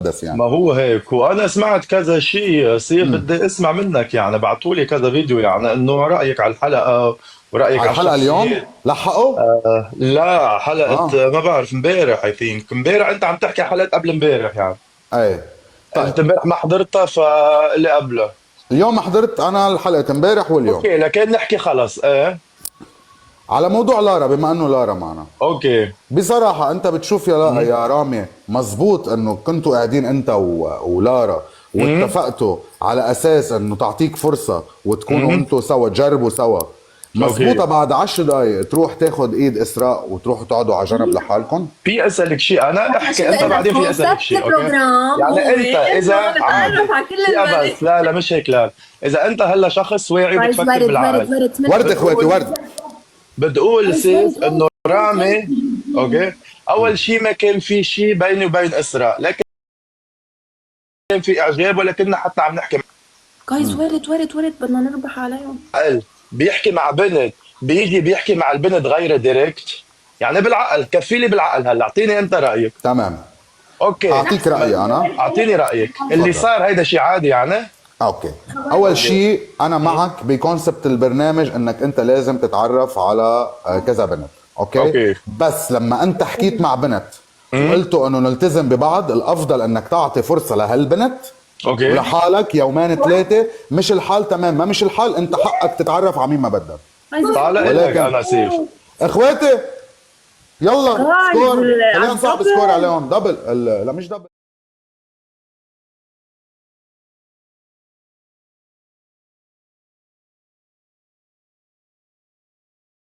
يعني. ما هو هيك، وانا سمعت كذا شيء. سيف امم بدي اسمع منك، يعني بعتوا لي كذا فيديو، يعني انه رايك على الحلقه ورأيك على على الحلقه الشخصيات. اليوم لحقوا. لا، اه حلقة ما بعرف، امبارح اي ثينك، امبارح انت عم تحكي حلقة قبل امبارح يعني. ايه. طيب انت امبارح ما حضرتها، فاللي قبله. اليوم حضرت انا الحلقه امبارح واليوم. اوكي، لكن نحكي خلص ايه. على موضوع لارا، بما انه لارا معنا، اوكي. بصراحة أنت بتشوف امم يا رامي مزبوط إنه كنتوا قاعدين أنت ولارا امم واتفقتوا على أساس إنه تعطيك فرصة وتكونوا امم أنتوا سوا تجربوا سوا. مزبوطة اوكي. بعد 10 دقايق تروح تاخد إيد إسراء وتروحوا تقعدوا على جنب لحالكم؟ في اسالك شيء، انا شو احكي انت بدنا بعدين، في اسالك كونسبت شيء اوكي. البروجرام يعني هو انت اذا انه نتعرف عادي، على كل في البنات. بس لا لا مش هيك، لا. اذا انت هلا شخص واعي جايز وبتفكر ورد ورد بالعقل، ورد من ورد إخواتي بتقول ورد. بتقول جايز ورد سيف ورد انه ورد رامي. اوكي. اول شيء ما كان في شيء بيني وبين اسراء، لكن كان في اعجاب، ولكننا حتى عم نحكي جايز ورد ورد ورد بدنا نربح عليهم. مع عقل. بيحكي مع بنت، بيجي بيحكي مع البنت غير ديريكت، يعني بالعقل. كفيلي بالعقل، هلا اعطيني انت رايك. تمام. اوكي. أعطيك رأيي أنا. اعطيني رايك، اللي تفضل. صار هيدا شيء عادي يعني. اوكي. اول اوكي. شيء انا معك بكونسبت البرنامج انك انت لازم تتعرف على كذا بنت. اوكي. اوكي. بس لما انت حكيت مع بنت امم وقلتوا انه نلتزم ببعض، الافضل انك تعطي فرصة لهالبنت اوكي. ولحالك يومين ثلاثة. مش الحال تمام، ما مش الحال، انت حقك تتعرف على مين ما بدك. جايز طالع لك ولكن انا سيف. اخواتي يلا جايز سكور، على خلينا نصعب سكور الدبل. عليهم. دبل لا مش دبل.